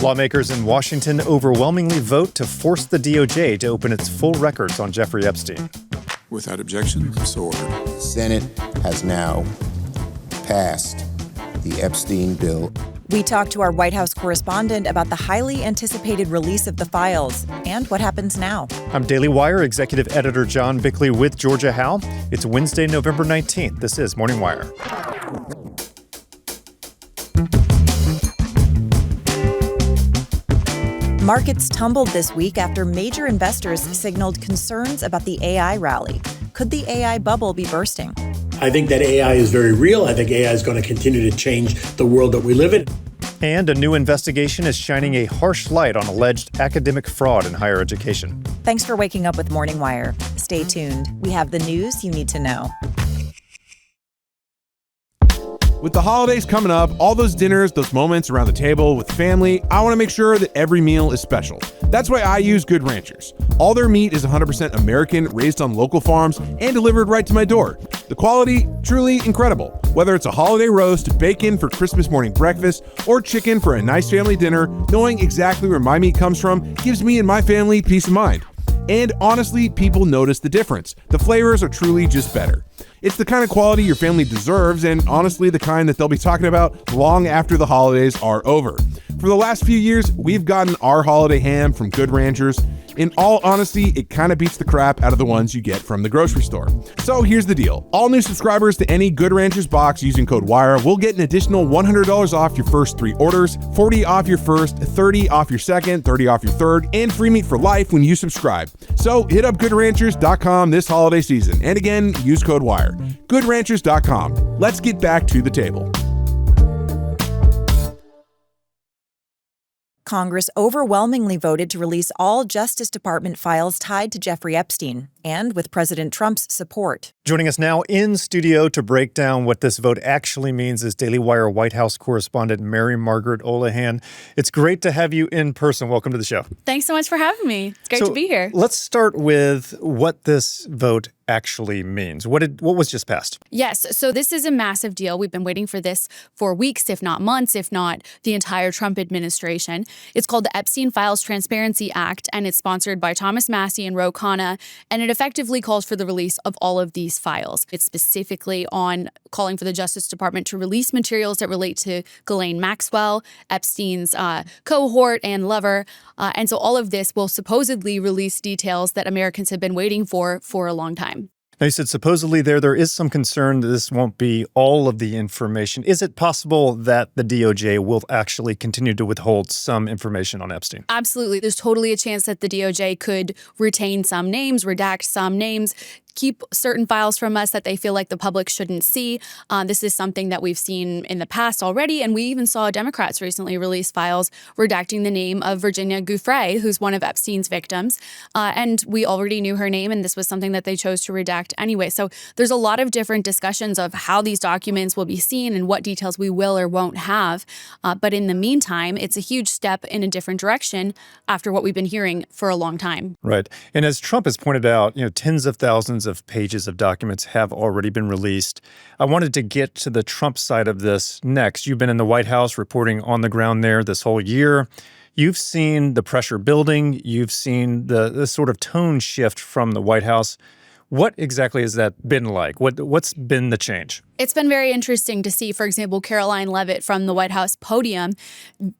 Lawmakers in Washington overwhelmingly vote to force the DOJ to open its full records on Jeffrey Epstein. Without objection, so ordered. The Senate has now passed the Epstein bill. We talked to our White House correspondent about the highly anticipated release of the files and what happens now. I'm Daily Wire Executive Editor John Bickley with Georgia Howe. It's Wednesday, November 19th. This is Morning Wire. Markets tumbled this week after major investors signaled concerns about the AI rally. Could the AI bubble be bursting? I think that AI is very real. I think AI is going to continue to change the world that we live in. And a new investigation is shining a harsh light on alleged academic fraud in higher education. Thanks for waking up with Morning Wire. Stay tuned. We have the news you need to know. With the holidays coming up, all those dinners, those moments around the table with family, I want to make sure that every meal is special. That's why I use Good Ranchers. All their meat is 100% American, raised on local farms, and delivered right to my door. The quality, truly incredible. Whether it's a holiday roast, bacon for Christmas morning breakfast, or chicken for a nice family dinner, knowing exactly where my meat comes from gives me and my family peace of mind. And honestly, people notice the difference. The flavors are truly just better. It's the kind of quality your family deserves, and honestly, the kind that they'll be talking about long after the holidays are over. For the last few years, we've gotten our holiday ham from Good Ranchers. In all honesty, it kind of beats the crap out of the ones you get from the grocery store. So here's the deal. All new subscribers to any Good Ranchers box using code WIRE will get an additional $100 off your first 3 orders, $40 off your first, $30 off your second, $30 off your third, and free meat for life when you subscribe. So hit up GoodRanchers.com this holiday season. And again, use code WIRE. GoodRanchers.com. Let's get back to the table. Congress overwhelmingly voted to release all Justice Department files tied to Jeffrey Epstein, and with President Trump's support. Joining us now in studio to break down what this vote actually means is Daily Wire White House correspondent Mary Margaret Olahan. It's great to have you in person. Welcome to the show. Thanks so much for having me. It's great to be here. Let's start with what this vote actually means. What was just passed? Yes, so this is a massive deal. We've been waiting for this for weeks, if not months, if not the entire Trump administration. It's called the Epstein Files Transparency Act, and it's sponsored by Thomas Massie and Ro Khanna, and it effectively calls for the release of all of these files. It's specifically on calling for the Justice Department to release materials that relate to Ghislaine Maxwell, Epstein's cohort and lover, and so all of this will supposedly release details that Americans have been waiting for a long time. Now, you said supposedly there is some concern that this won't be all of the information. Is it possible that the DOJ will actually continue to withhold some information on Epstein? Absolutely. There's totally a chance that the DOJ could retain some names, redact some names, keep certain files from us that they feel like the public shouldn't see. This is something that we've seen in the past already, and we even saw Democrats recently release files redacting the name of Virginia Giuffre, who's one of Epstein's victims. And we already knew her name, and this was something that they chose to redact anyway. So there's a lot of different discussions of how these documents will be seen and what details we will or won't have. But in the meantime, it's a huge step in a different direction after what we've been hearing for a long time. Right. And as Trump has pointed out, tens of thousands of pages of documents have already been released. I wanted to get to the Trump side of this next. You've been in the White House reporting on the ground there this whole year. You've seen the pressure building. You've seen the sort of tone shift from the White House. What exactly has that been like? What's been the change? It's been very interesting to see, for example, Caroline Leavitt from the White House podium,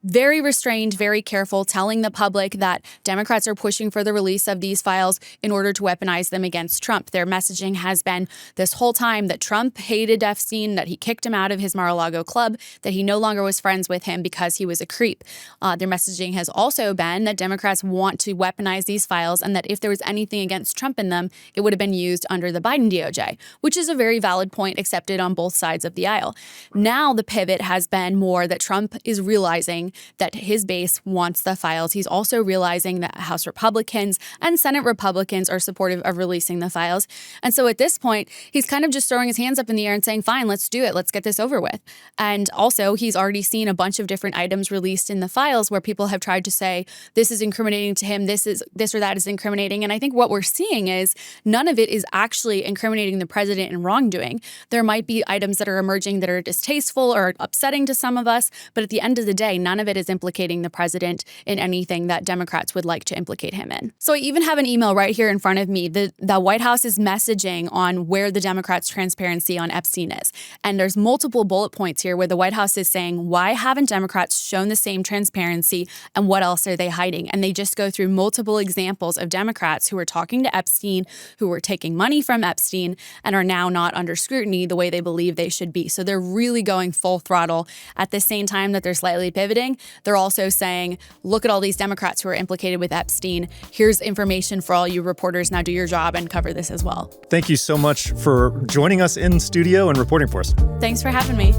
very restrained, very careful, telling the public that Democrats are pushing for the release of these files in order to weaponize them against Trump. Their messaging has been this whole time that Trump hated Epstein, that he kicked him out of his Mar-a-Lago club, that he no longer was friends with him because he was a creep. Their messaging has also been that Democrats want to weaponize these files and that if there was anything against Trump in them, it would have been used under the Biden DOJ, which is a very valid point accepted on both sides of the aisle. Now the pivot has been more that Trump is realizing that his base wants the files. He's also realizing that House Republicans and Senate Republicans are supportive of releasing the files. And so at this point, he's kind of just throwing his hands up in the air and saying, fine, let's do it. Let's get this over with. And also, he's already seen a bunch of different items released in the files where people have tried to say, this is incriminating to him, this or that is incriminating. And I think what we're seeing is none of it it is actually incriminating the president in wrongdoing. There might be items that are emerging that are distasteful or upsetting to some of us, but at the end of the day, none of it is implicating the president in anything that Democrats would like to implicate him in. So I even have an email right here in front of me. The White House is messaging on where the Democrats' transparency on Epstein is. And there's multiple bullet points here where the White House is saying, why haven't Democrats shown the same transparency and what else are they hiding? And they just go through multiple examples of Democrats who are talking to Epstein, who were taking money from Epstein, and are now not under scrutiny the way they believe they should be. So they're really going full throttle. At the same time that they're slightly pivoting, they're also saying, look at all these Democrats who are implicated with Epstein. Here's information for all you reporters. Now do your job and cover this as well. Thank you so much for joining us in studio and reporting for us. Thanks for having me.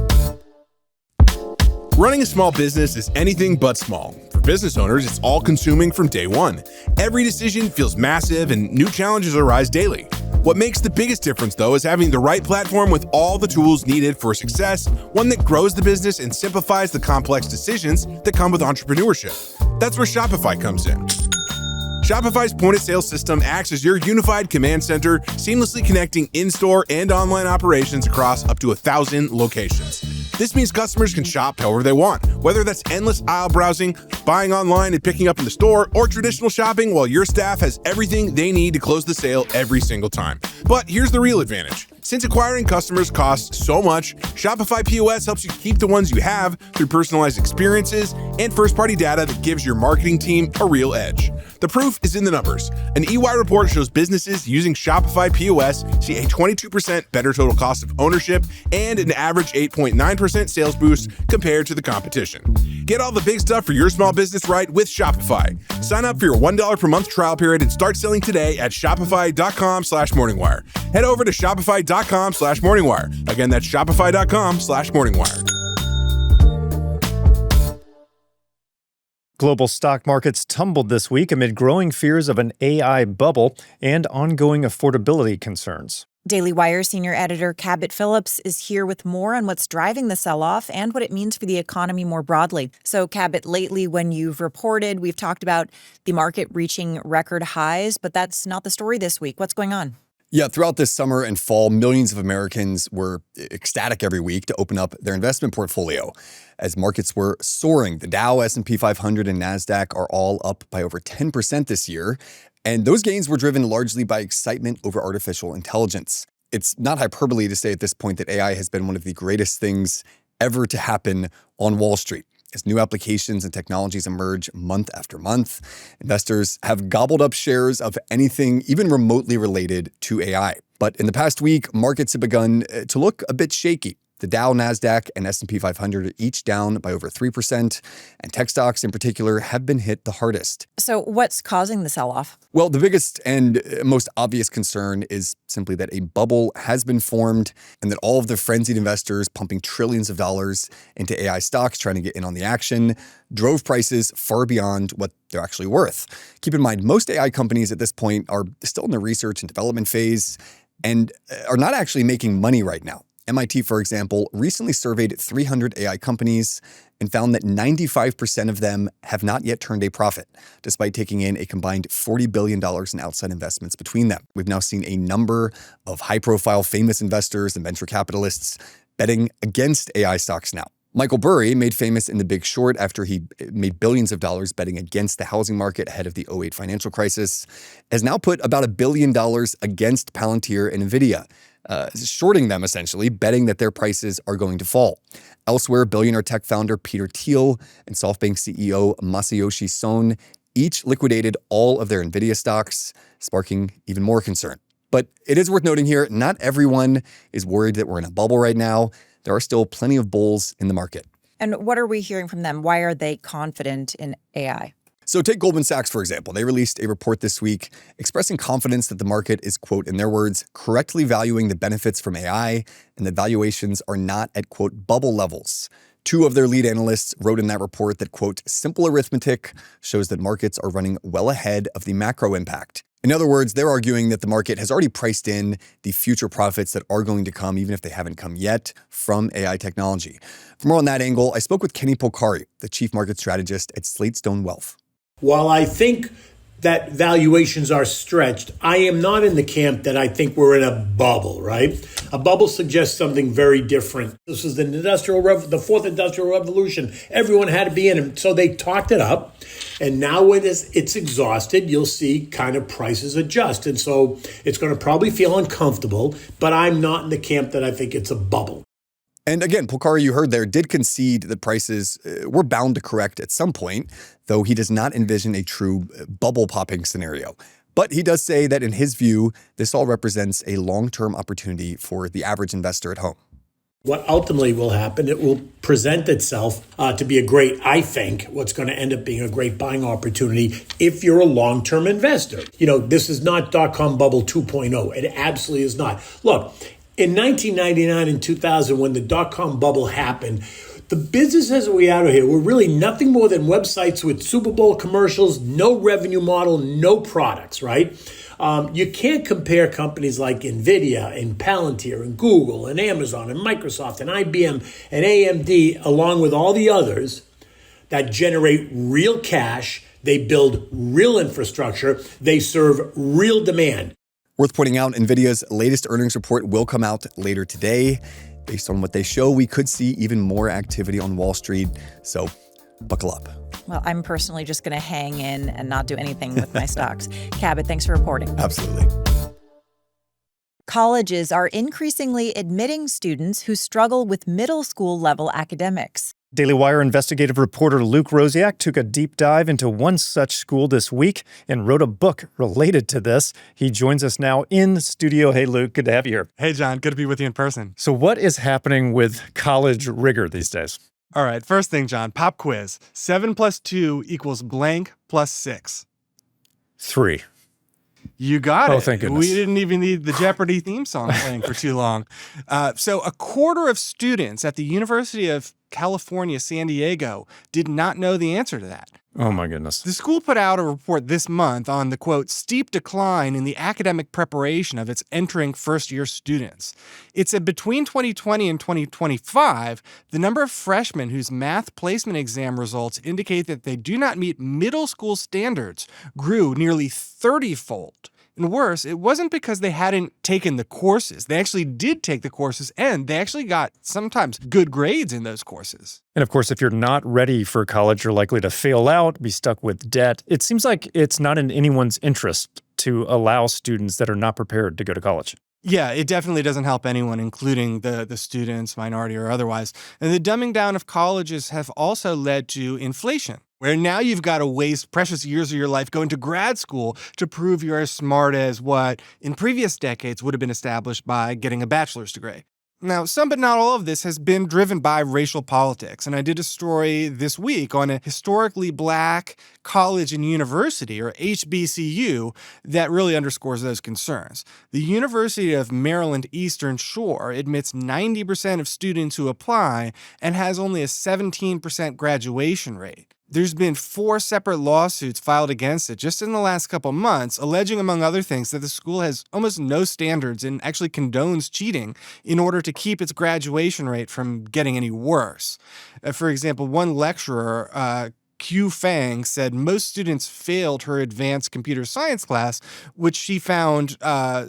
Running a small business is anything but small. For business owners, it's all-consuming from day one. Every decision feels massive and new challenges arise daily. What makes the biggest difference, though, is having the right platform with all the tools needed for success, one that grows the business and simplifies the complex decisions that come with entrepreneurship. That's where Shopify comes in. Shopify's point-of-sale system acts as your unified command center, seamlessly connecting in-store and online operations across up to 1,000 locations. This means customers can shop however they want, whether that's endless aisle browsing, buying online and picking up in the store, or traditional shopping, while your staff has everything they need to close the sale every single time. But here's the real advantage. Since acquiring customers costs so much, Shopify POS helps you keep the ones you have through personalized experiences and first-party data that gives your marketing team a real edge. The proof is in the numbers. An EY report shows businesses using Shopify POS see a 22% better total cost of ownership and an average 8.9% sales boost compared to the competition. Get all the big stuff for your small business right with Shopify. Sign up for your $1 per month trial period and start selling today at shopify.com/morningwire. Head over to shopify.com/morningwire. Again, that's shopify.com/morningwire. Global stock markets tumbled this week amid growing fears of an AI bubble and ongoing affordability concerns. Daily Wire senior editor Cabot Phillips is here with more on what's driving the sell-off and what it means for the economy more broadly. So, Cabot, lately when you've reported, we've talked about the market reaching record highs, but that's not the story this week. What's going on? Yeah, throughout this summer and fall, millions of Americans were ecstatic every week to open up their investment portfolio as markets were soaring. The Dow, S&P 500, and NASDAQ are all up by over 10% this year. And those gains were driven largely by excitement over artificial intelligence. It's not hyperbole to say at this point that AI has been one of the greatest things ever to happen on Wall Street. As new applications and technologies emerge month after month, investors have gobbled up shares of anything even remotely related to AI. But in the past week, markets have begun to look a bit shaky. The Dow, NASDAQ, and S&P 500 are each down by over 3%, and tech stocks in particular have been hit the hardest. So what's causing the sell-off? Well, the biggest and most obvious concern is simply that a bubble has been formed and that all of the frenzied investors pumping trillions of dollars into AI stocks trying to get in on the action drove prices far beyond what they're actually worth. Keep in mind, most AI companies at this point are still in the research and development phase and are not actually making money right now. MIT, for example, recently surveyed 300 AI companies and found that 95% of them have not yet turned a profit, despite taking in a combined $40 billion in outside investments between them. We've now seen a number of high-profile famous investors and venture capitalists betting against AI stocks now. Michael Burry, made famous in The Big Short after he made billions of dollars betting against the housing market ahead of the 2008 financial crisis, has now put about $1 billion against Palantir and NVIDIA, shorting them essentially, betting that their prices are going to fall. Elsewhere, billionaire tech founder Peter Thiel and SoftBank CEO Masayoshi Son each liquidated all of their NVIDIA stocks, sparking even more concern. But it is worth noting here, not everyone is worried that we're in a bubble right now. There are still plenty of bulls in the market. And what are we hearing from them? Why are they confident in AI? So take Goldman Sachs, for example. They released a report this week expressing confidence that the market is, quote, in their words, correctly valuing the benefits from AI and that valuations are not at, quote, bubble levels. Two of their lead analysts wrote in that report that, quote, simple arithmetic shows that markets are running well ahead of the macro impact. In other words, they're arguing that the market has already priced in the future profits that are going to come, even if they haven't come yet, from AI technology. For more on that angle, I spoke with Kenny Polcari, the chief market strategist at Slate Stone Wealth. While I think that valuations are stretched. I am not in the camp that I think we're in a bubble, right? A bubble suggests something very different. This was the fourth industrial revolution. Everyone had to be in it. So they talked it up. And now when it's exhausted, you'll see kind of prices adjust. And so it's going to probably feel uncomfortable, but I'm not in the camp that I think it's a bubble. And again, Polcari, you heard there, did concede that prices were bound to correct at some point, though he does not envision a true bubble popping scenario. But he does say that in his view, this all represents a long-term opportunity for the average investor at home. What ultimately will happen, it will present itself to be what's going to end up being a great buying opportunity if you're a long-term investor. This is not dot-com bubble 2.0. It absolutely is not. Look, in 1999 and 2000, when the dot-com bubble happened, the businesses that we had here were really nothing more than websites with Super Bowl commercials, no revenue model, no products, right? You can't compare companies like NVIDIA and Palantir and Google and Amazon and Microsoft and IBM and AMD, along with all the others that generate real cash. They build real infrastructure. They serve real demand. Worth pointing out, NVIDIA's latest earnings report will come out later today. Based on what they show, we could see even more activity on Wall Street. So buckle up. Well, I'm personally just going to hang in and not do anything with my stocks. Cabot, thanks for reporting. Absolutely. Colleges are increasingly admitting students who struggle with middle school level academics. Daily Wire investigative reporter Luke Rosiak took a deep dive into one such school this week and wrote a book related to this. He joins us now in the studio. Hey, Luke, good to have you here. Hey, John, good to be with you in person. So what is happening with college rigor these days? All right, first thing, John, pop quiz. 7 plus 2 equals blank plus 6. 3. You got it. Oh, thank goodness. We didn't even need the Jeopardy theme song playing for too long. So a quarter of students at the University of California, San Diego, did not know the answer to that. Oh, my goodness. The school put out a report this month on the, quote, steep decline in the academic preparation of its entering first-year students. It said between 2020 and 2025, the number of freshmen whose math placement exam results indicate that they do not meet middle school standards grew nearly 30-fold. And worse, it wasn't because they hadn't taken the courses. They actually did take the courses, and they actually got sometimes good grades in those courses. And of course, if you're not ready for college, you're likely to fail out, be stuck with debt. It seems like it's not in anyone's interest to allow students that are not prepared to go to college. Yeah, it definitely doesn't help anyone, including the students, minority or otherwise. And the dumbing down of colleges have also led to inflation, where now you've got to waste precious years of your life going to grad school to prove you're as smart as what in previous decades would have been established by getting a bachelor's degree. Now, some but not all of this has been driven by racial politics, and I did a story this week on a historically black college and university, or HBCU, that really underscores those concerns. The University of Maryland Eastern Shore admits 90% of students who apply and has only a 17% graduation rate. There's been 4 separate lawsuits filed against it just in the last couple months, alleging, among other things, that the school has almost no standards and actually condones cheating in order to keep its graduation rate from getting any worse. For example, one lecturer, Q Fang, said most students failed her advanced computer science class, which she found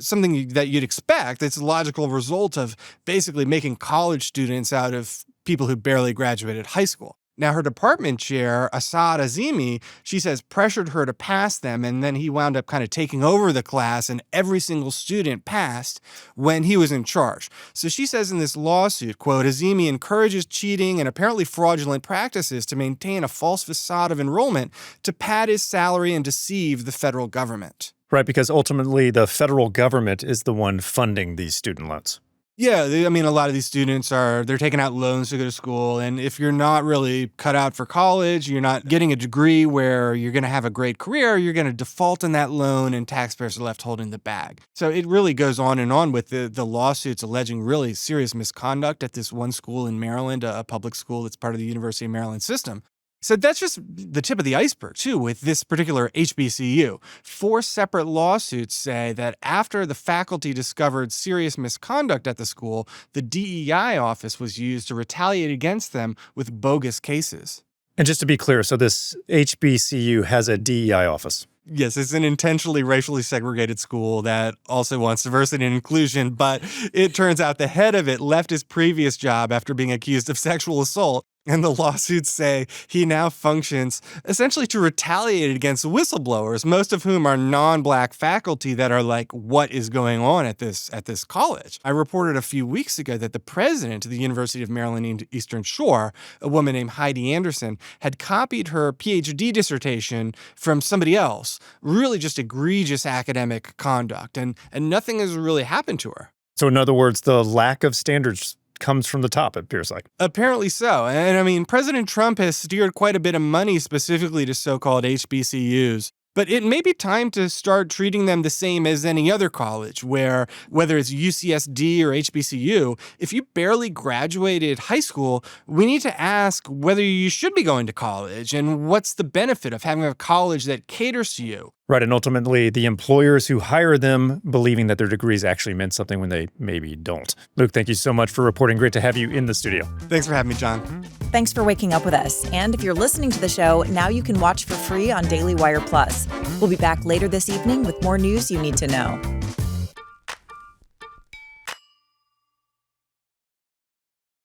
something that you'd expect. It's a logical result of basically making college students out of people who barely graduated high school. Now, her department chair, Asad Azimi, she says pressured her to pass them, and then he wound up kind of taking over the class, and every single student passed when he was in charge. So she says in this lawsuit, quote, Azimi encourages cheating and apparently fraudulent practices to maintain a false facade of enrollment to pad his salary and deceive the federal government. Right, because ultimately the federal government is the one funding these student loans. Yeah, I mean, a lot of these students they're taking out loans to go to school. And if you're not really cut out for college, you're not getting a degree where you're going to have a great career, you're going to default on that loan and taxpayers are left holding the bag. So it really goes on and on with the lawsuits alleging really serious misconduct at this one school in Maryland, a public school that's part of the University of Maryland system. So that's just the tip of the iceberg, too, with this particular HBCU. 4 separate lawsuits say that after the faculty discovered serious misconduct at the school, the DEI office was used to retaliate against them with bogus cases. And just to be clear, so this HBCU has a DEI office? Yes, it's an intentionally racially segregated school that also wants diversity and inclusion, but it turns out the head of it left his previous job after being accused of sexual assault. And the lawsuits say he now functions essentially to retaliate against whistleblowers, most of whom are non-black faculty that are like, what is going on at this college? I reported a few weeks ago that the president of the University of Maryland Eastern Shore, a woman named Heidi Anderson, had copied her PhD dissertation from somebody else. Really just egregious academic conduct, and nothing has really happened to her. So in other words, the lack of standards comes from the top, it appears like. Apparently so. And I mean, President Trump has steered quite a bit of money specifically to so-called HBCUs. But it may be time to start treating them the same as any other college, where whether it's UCSD or HBCU, if you barely graduated high school, we need to ask whether you should be going to college and what's the benefit of having a college that caters to you. Right, and ultimately the employers who hire them believing that their degrees actually meant something when they maybe don't. Luke, thank you so much for reporting. Great to have you in the studio. Thanks for having me, John. Thanks for waking up with us. And if you're listening to the show, now you can watch for free on Daily Wire Plus. We'll be back later this evening with more news you need to know.